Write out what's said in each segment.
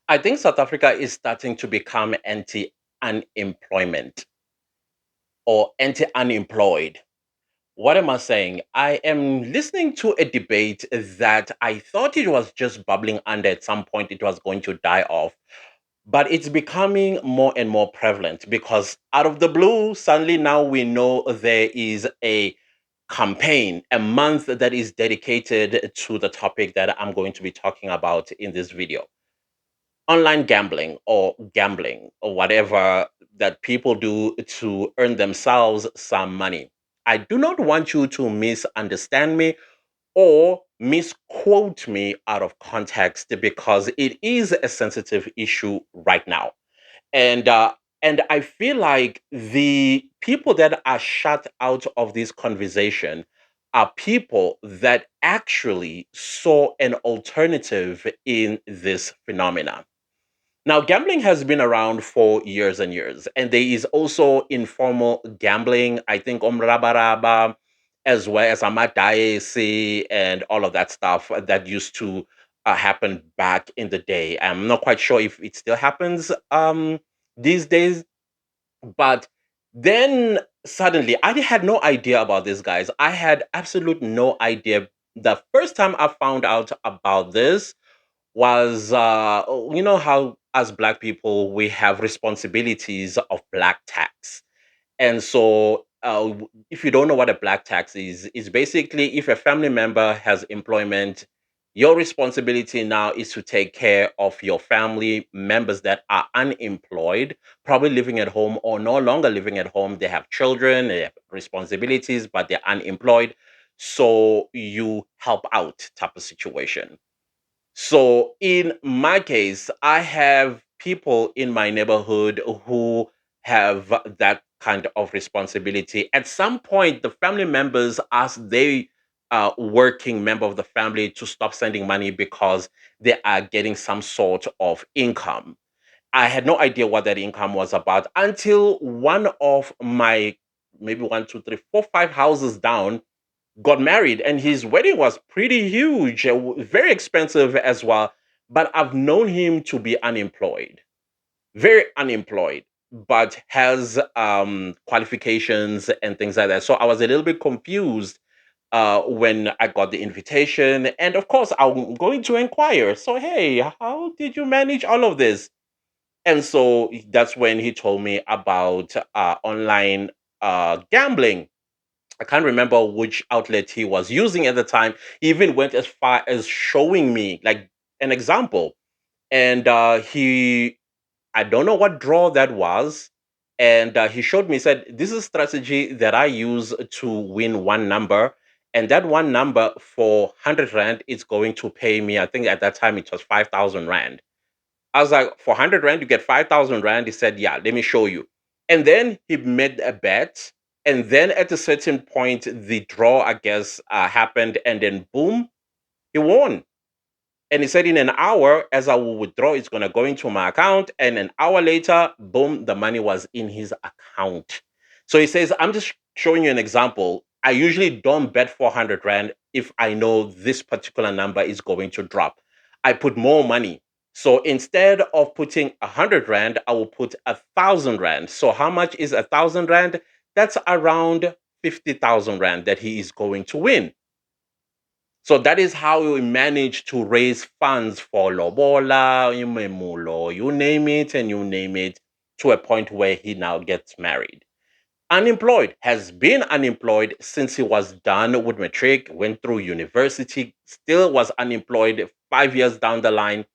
I think South Africa is starting to become anti unemployment or anti unemployed. What am I saying? I am listening to a debate that I thought it was just bubbling under at some point, it was going to die off. But it's becoming more and more prevalent because out of the blue, suddenly now we know there is a campaign, a month that is dedicated to the topic that I'm going to be talking about in this video: online gambling or whatever that people do to earn themselves some money. I do not want you to misunderstand me or misquote me out of context because it is a sensitive issue right now. And I feel like the people that are shut out of this conversation are people that actually saw an alternative in this phenomenon. Now, gambling has been around for years and years, and there is also informal gambling. I think Omrabaraba, as well as Amadaesi, and all of that stuff that used to happen back in the day. I'm not quite sure if it still happens these days, but then suddenly I had no idea about these guys. I had absolute no idea. The first time I found out about this was you know how as black people we have responsibilities of black tax. And so if you don't know what a black tax is basically if a family member has employment, your responsibility now is to take care of your family members that are unemployed, probably living at home or no longer living at home. They have children, they have responsibilities, but they're unemployed, so you help out type of situation. So in my case, I have people in my neighborhood who have that kind of responsibility. At some point, the family members ask they working member of the family to stop sending money because they are getting some sort of income. I had no idea what that income was about until one of my maybe one, two, three, four, five houses down got married, and his wedding was pretty huge, very expensive as well. But I've known him to be unemployed, very unemployed, but has qualifications and things like that. So I was a little bit confused when I got the invitation. And of course, I'm going to inquire. So, hey, how did you manage all of this? And so that's when he told me about online gambling. I can't remember which outlet he was using at the time. He even went as far as showing me like an example. And I don't know what draw that was. And he showed me, said, this is strategy that I use to win one number. And that one number for 100 Rand is going to pay me, I think at that time it was 5,000 Rand. I was like, for 100 Rand, you get 5,000 Rand. He said, yeah, let me show you. And then he made a bet. And then at a certain point, the draw, I guess, happened. And then boom, he won. And he said, in an hour, as I will withdraw, it's going to go into my account. And an hour later, boom, the money was in his account. So he says, I'm just showing you an example. I usually don't bet 400 Rand if I know this particular number is going to drop. I put more money. So instead of putting 100 Rand, I will put 1,000 Rand. So how much is 1,000 Rand? That's around 50,000 Rand that he is going to win. So that is how we manage to raise funds for Lobola, Imemulo, you name it and you name it, to a point where he now gets married. Unemployed, has been unemployed since he was done with matric, went through university, still was unemployed 5 years down the line,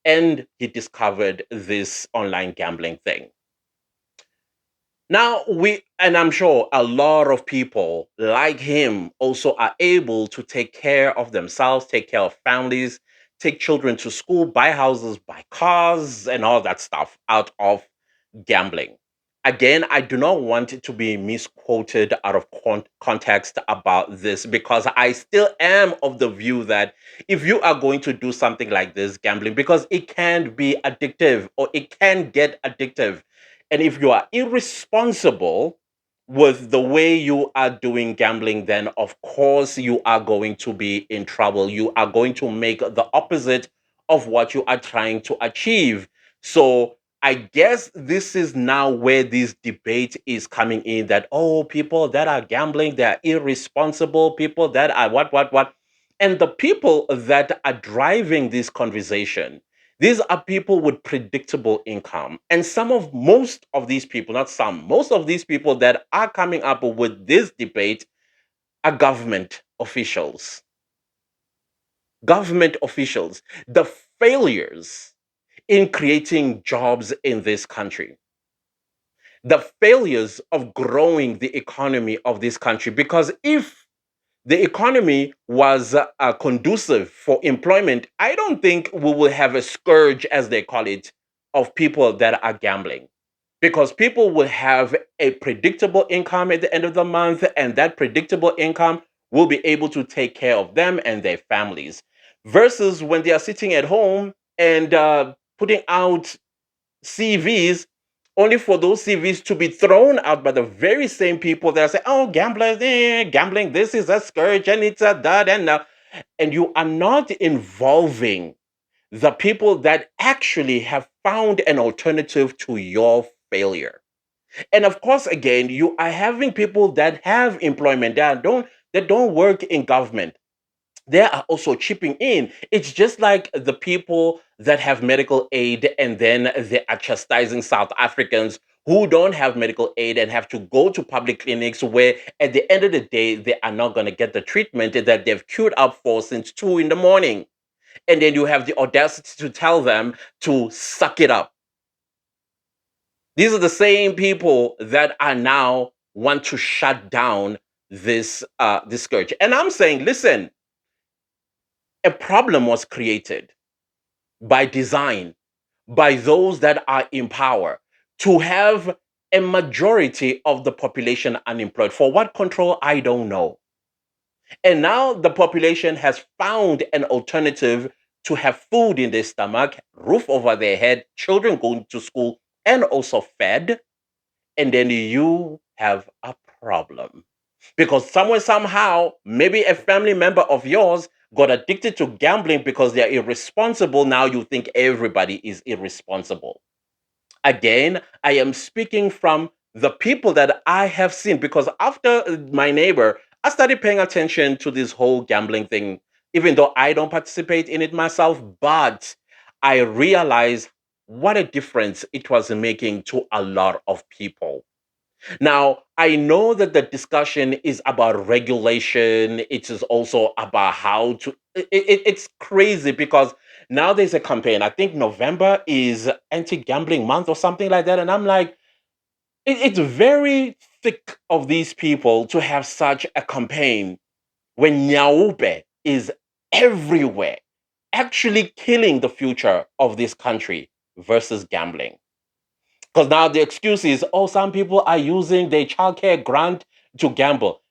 and he discovered this online gambling thing. Now and I'm sure a lot of people like him also are able to take care of themselves, take care of families, take children to school, buy houses, buy cars, and all that stuff out of gambling. Again, I do not want it to be misquoted out of context about this because I still am of the view that if you are going to do something like this, gambling, because it can be addictive or it can get addictive. And if you are irresponsible with the way you are doing gambling, then of course you are going to be in trouble. You are going to make the opposite of what you are trying to achieve. So I guess this is now where this debate is coming in, that, oh, people that are gambling, they're irresponsible, people that are what. And the people that are driving this conversation, these are people with predictable income. And most of these people, not some, most of these people that are coming up with this debate are government officials. Government officials, the failures in creating jobs in this country, the failures of growing the economy of this country. Because if the economy was conducive for employment, I don't think we will have a scourge, as they call it, of people that are gambling. Because people will have a predictable income at the end of the month, and that predictable income will be able to take care of them and their families. Versus when they are sitting at home and putting out CVs, only for those CVs to be thrown out by the very same people that say, "Oh, gamblers, gambling, this is a scourge and it's a that and you are not involving the people that actually have found an alternative to your failure. And of course, again, you are having people that have employment that don't work in government. They are also chipping in. It's just like the people that have medical aid and then they are chastising South Africans who don't have medical aid and have to go to public clinics where at the end of the day they are not going to get the treatment that they've queued up for since 2 in the morning. And then you have the audacity to tell them to suck it up. These are the same people that are now want to shut down this scourge. And I'm saying, listen, a problem was created by design by those that are in power to have a majority of the population unemployed. For what control, I don't know. And now the population has found an alternative to have food in their stomach, roof over their head, children going to school, and also fed. And then you have a problem. Because somewhere, somehow, maybe a family member of yours got addicted to gambling because they're irresponsible. Now you think everybody is irresponsible. Again, I am speaking from the people that I have seen, because after my neighbor, I started paying attention to this whole gambling thing, even though I don't participate in it myself. But I realized what a difference it was making to a lot of people. Now, I know that the discussion is about regulation. It is also about how to. It's crazy because now there's a campaign. I think November is anti gambling month or something like that. And I'm like, it's very thick of these people to have such a campaign when Nyaupe is everywhere, actually killing the future of this country versus gambling. Because now the excuse is, oh, some people are using their childcare grant to gamble.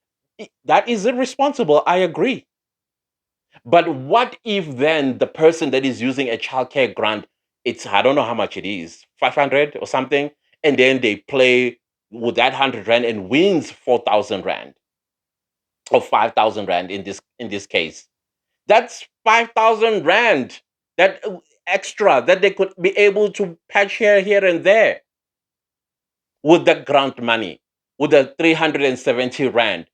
That is irresponsible. I agree. But what if then the person that is using a childcare grant, it's, I don't know how much it is, 500 or something, and then they play with that 100 rand and wins 4,000 rand or 5,000 rand in this case. That's 5,000 rand that extra that they could be able to patch here and there with the grant money, with the 370 rand.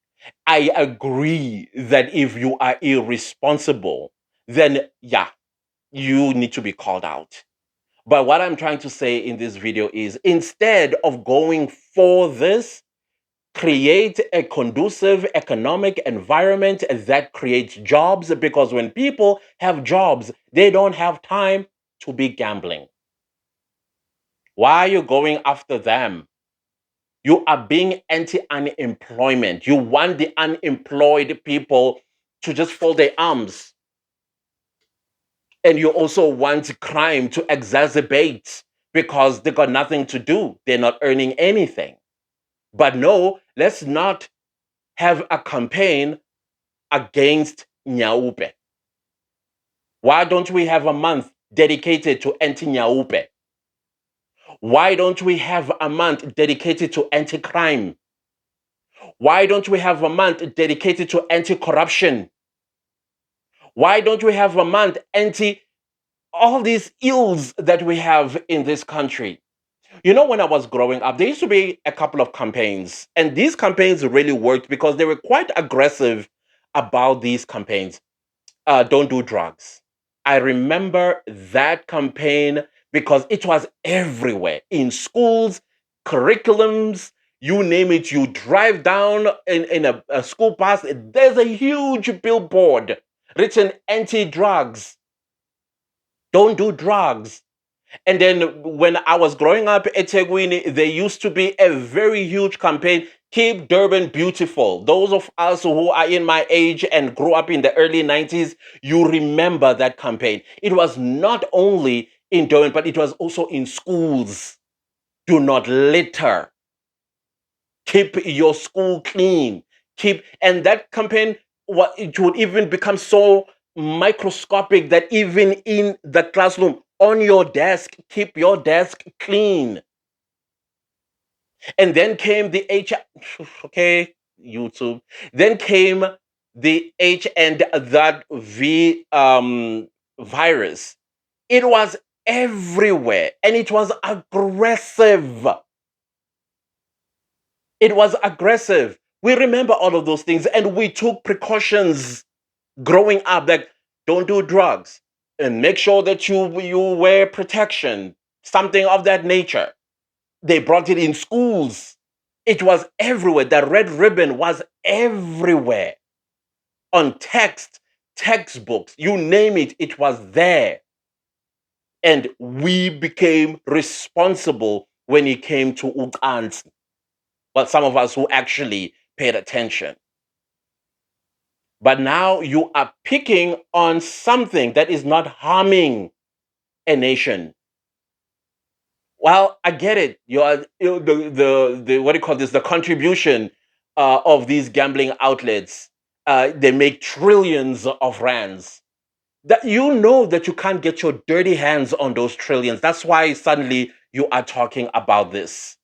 I agree that if you are irresponsible, then yeah, you need to be called out. But what I'm trying to say in this video is, instead of going for this, create a conducive economic environment that creates jobs, because when people have jobs, they don't have time to be gambling. Why are you going after them? You are being anti unemployment. You want the unemployed people to just fold their arms. And you also want crime to exacerbate because they got nothing to do. They're not earning anything. But no, let's not have a campaign against Nyaupe. Why don't we have a month dedicated to anti Nyaupe? Why don't we have a month dedicated to anti crime? Why don't we have a month dedicated to anti corruption? Why don't we have a month anti all these ills that we have in this country. You know, when I was growing up, there used to be a couple of campaigns, and these campaigns really worked because they were quite aggressive about these campaigns. Don't do drugs. I remember that campaign because it was everywhere in schools, curriculums, you name it. You drive down in a school bus, there's a huge billboard written anti drugs. Don't do drugs. And then when I was growing up at Tegwini, there used to be a very huge campaign, Keep Durban Beautiful. Those of us who are in my age and grew up in the early 90s, you remember that campaign. It was not only in Durban, but it was also in schools. Do not litter. Keep your school clean. And that campaign, what it would even become so microscopic that even in the classroom, on your desk, keep your desk clean. And then came the H, okay, YouTube. Then came the H and that V virus. It was everywhere and it was aggressive. It was aggressive. We remember all of those things and we took precautions growing up, like don't do drugs and make sure that you wear protection, something of that nature. They brought it in schools. It was everywhere. The red ribbon was everywhere. On text, textbooks, you name it, it was there. And we became responsible when it came to ucansi. Well, some of us who actually paid attention. But now you are picking on something that is not harming a nation. Well, I get it. The what do you call this? The contribution of these gambling outlets. They make trillions of rands. That you know that you can't get your dirty hands on those trillions. That's why suddenly you are talking about this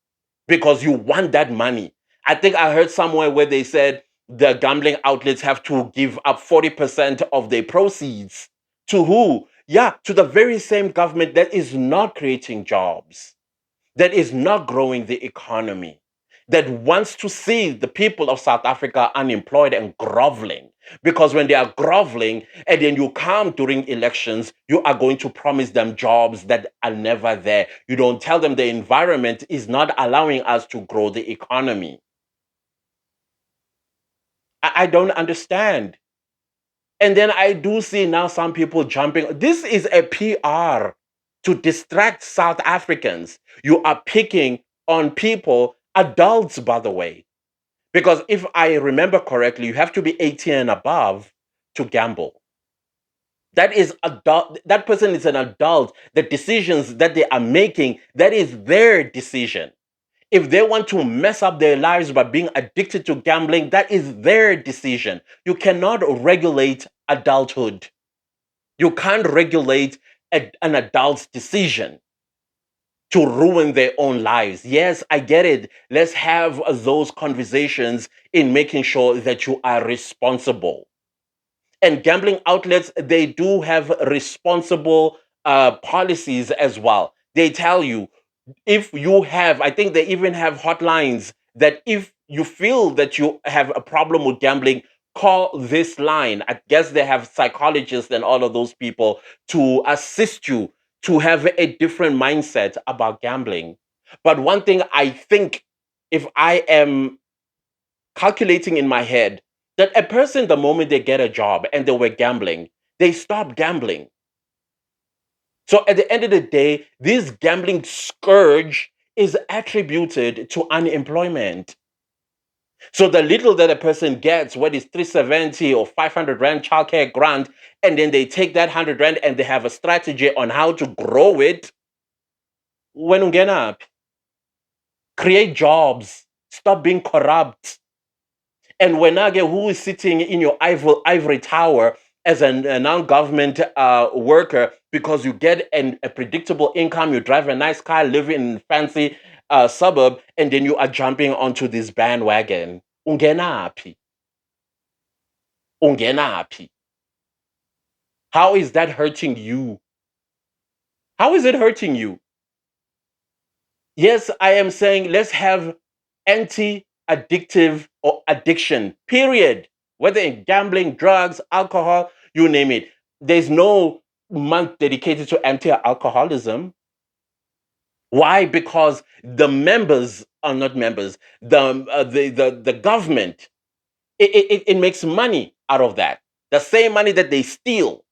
because you want that money. I think I heard somewhere where they said the gambling outlets have to give up 40% of their proceeds to who? Yeah, to the very same government that is not creating jobs, that is not growing the economy, that wants to see the people of South Africa unemployed and groveling. Because when they are groveling and then you come during elections, you are going to promise them jobs that are never there. You don't tell them the environment is not allowing us to grow the economy. I don't understand. And then I do see now some people jumping. This is a PR to distract South Africans. You are picking on people, adults, by the way. Because if I remember correctly, you have to be 18 and above to gamble. That is adult. That person is an adult. The decisions that they are making, that is their decision. If they want to mess up their lives by being addicted to gambling, that is their decision. You cannot regulate adulthood. You can't regulate an adult's decision to ruin their own lives. Yes, I get it. Let's have those conversations in making sure that you are responsible. And gambling outlets, they do have responsible policies as well. They tell you if you have, I think they even have hotlines that if you feel that you have a problem with gambling, call this line. I guess they have psychologists and all of those people to assist you to have a different mindset about gambling. But one thing I think, if I am calculating in my head, that a person, the moment they get a job and they were gambling, they stop gambling. So at the end of the day, this gambling scourge is attributed to unemployment. So the little that a person gets, whether it's 370 or 500 rand childcare grant, and then they take that 100 rand and they have a strategy on how to grow it. When ungena, create jobs, stop being corrupt. And Wenage, who is sitting in your ivory tower as a non-government worker, because you get a predictable income, you drive a nice car, live in a fancy suburb, and then you are jumping onto this bandwagon. Ungenapi. Ungenapi. How is that hurting you? How is it hurting you? Yes, I am saying let's have anti addictive or addiction, period. Whether in gambling, drugs, alcohol, you name it. There's no month dedicated to anti alcoholism. Why? Because the members are not members. The government, it makes money out of that. The same money that they steal.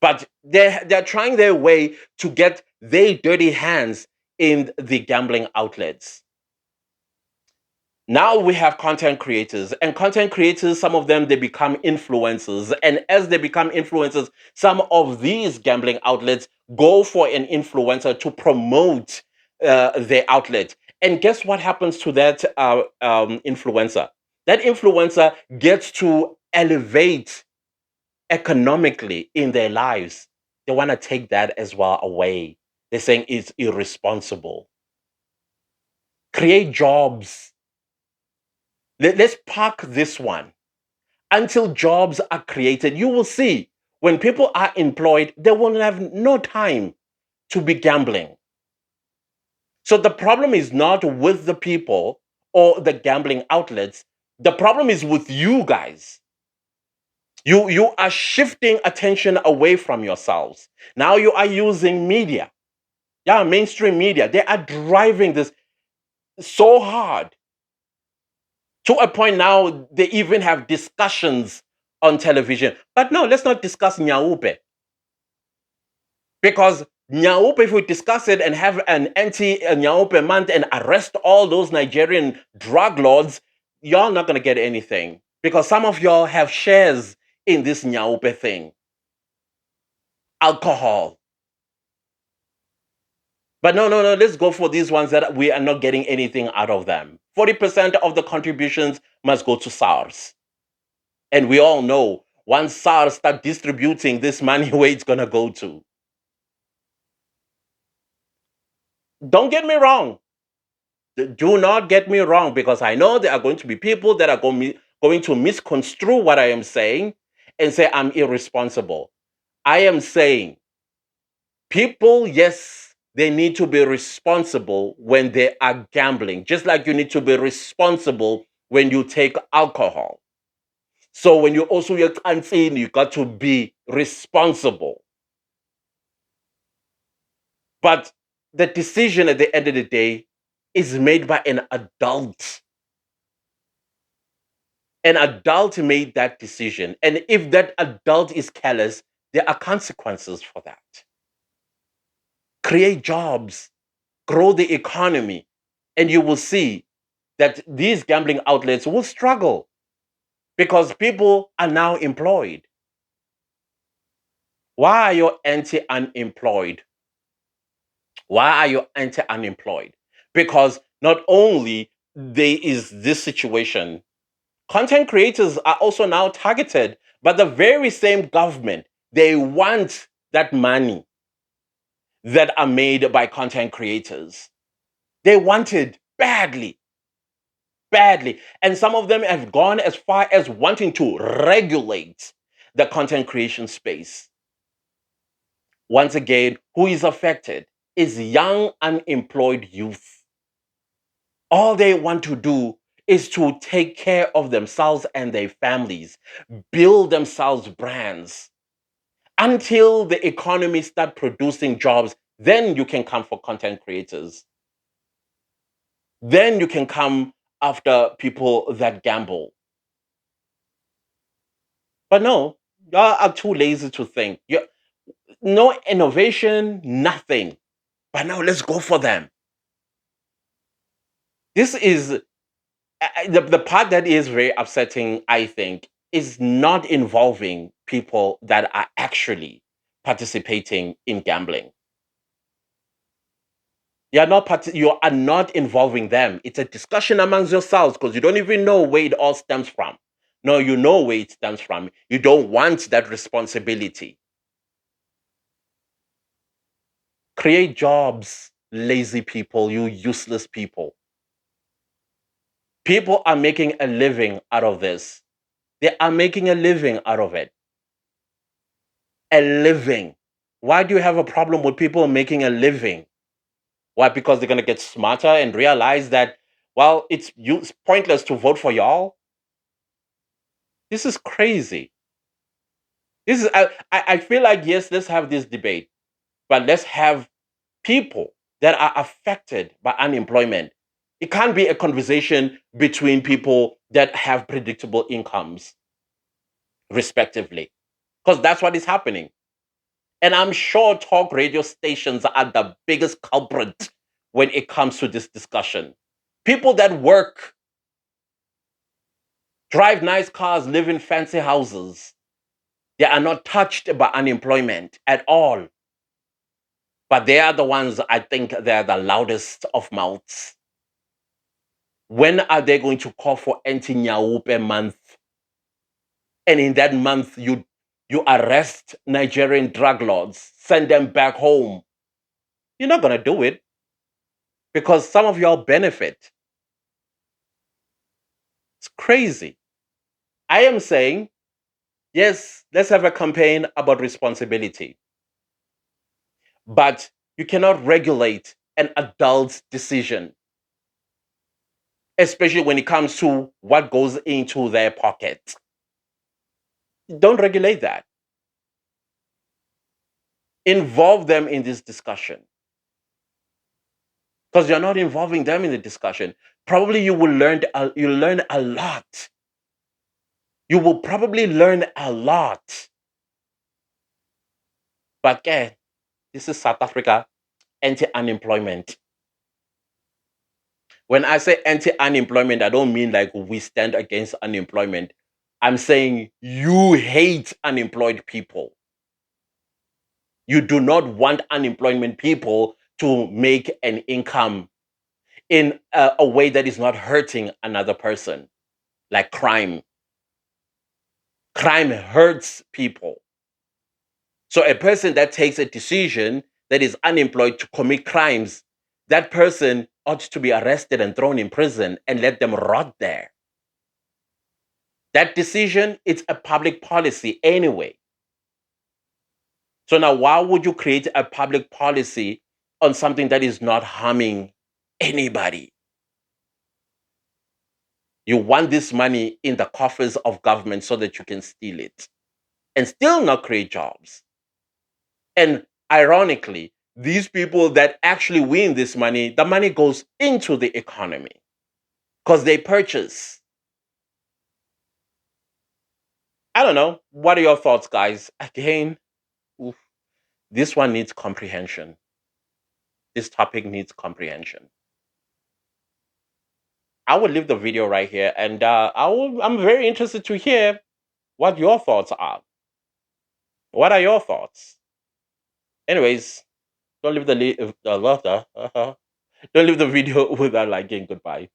But they're trying their way to get their dirty hands in the gambling outlets. Now we have content creators, and content creators, some of them, they become influencers, and as they become influencers, some of these gambling outlets go for an influencer to promote their outlet. And guess what happens to that influencer? That influencer gets to elevate economically in their lives. They want to take that as well away. They're saying it's irresponsible. Create jobs. Let's park this one until jobs are created. You will see when people are employed, they will have no time to be gambling. So the problem is not with the people or the gambling outlets. The problem is with you guys. You are shifting attention away from yourselves. Now you are using media. Yeah, mainstream media. They are driving this so hard to a point now they even have discussions on television. But no, let's not discuss Nyaupe. Because Nyaupe, if we discuss it and have an anti Nyaupe month and arrest all those Nigerian drug lords, y'all not going to get anything. Because some of y'all have shares in this Nyaupe thing. Alcohol. But no, no, no, let's go for these ones that we are not getting anything out of them. 40% of the contributions must go to SARS. And we all know once SARS start distributing this money, where it's going to go to. Don't get me wrong. Do not get me wrong, because I know there are going to be people that are going to misconstrue what I am saying and say I'm irresponsible. I am saying people, yes, they need to be responsible when they are gambling, just like you need to be responsible when you take alcohol. So when you also you're unseen, you got to be responsible. But the decision at the end of the day is made by an adult. An adult made that decision. And if that adult is careless, there are consequences for that. Create jobs, grow the economy, and you will see that these gambling outlets will struggle because people are now employed. Why are you anti unemployed? Why are you anti unemployed? Because not only there is this situation, content creators are also now targeted by the very same government. They want that money that are made by content creators. They want it badly, badly. And some of them have gone as far as wanting to regulate the content creation space. Once again, who is affected is young, unemployed youth. All they want to do is to take care of themselves and their families, build themselves brands. Until the economy start producing jobs, then you can come for content creators. Then you can come after people that gamble. But no, y'all are too lazy to think. No innovation, nothing. But now let's go for them. This is the part that is very upsetting, I think, is not involving people that are actually participating in gambling. You are not involving them. It's a discussion amongst yourselves because you don't even know where it all stems from. No, you know where it stems from. You don't want that responsibility. Create jobs, lazy people, you useless people. People are making a living out of this. They are making a living out of it. A living. Why do you have a problem with people making a living? Why? Because they're going to get smarter and realize that, well, it's pointless to vote for y'all. This is crazy. This is I feel like, yes, let's have this debate, but let's have people that are affected by unemployment. It can't be a conversation between people that have predictable incomes, respectively, because that's what is happening. And I'm sure talk radio stations are the biggest culprit when it comes to this discussion. People that work, drive nice cars, live in fancy houses, they are not touched by unemployment at all. But they are the ones, I think, they're the loudest of mouths. When are they going to call for anti-Nyaupe month? And in that month, you arrest Nigerian drug lords, send them back home. You're not going to do it because some of y'all benefit. It's crazy. I am saying, yes, let's have a campaign about responsibility. But you cannot regulate an adult's decision, especially when it comes to what goes into their pocket. Don't regulate that. Involve them in this discussion. Because you're not involving them in the discussion. Probably you'll learn a lot. You will probably learn a lot. But again, this is South Africa, anti-unemployment. When I say anti-unemployment, I don't mean like we stand against unemployment. I'm saying you hate unemployed people. You do not want unemployment people to make an income in a way that is not hurting another person, like crime. Crime hurts people. So a person that takes a decision that is unemployed to commit crimes, that person ought to be arrested and thrown in prison and let them rot there. That decision, it's a public policy anyway. So now why would you create a public policy on something that is not harming anybody? You want this money in the coffers of government so that you can steal it and still not create jobs. And ironically, these people that actually win this money, the money goes into the economy because they purchase. I don't know. What are your thoughts, guys? Again, oof, this one needs comprehension. This topic needs comprehension. I will leave the video right here, and I'm very interested to hear what your thoughts are. What are your thoughts? Anyways, don't leave the don't leave the video without liking. Goodbye.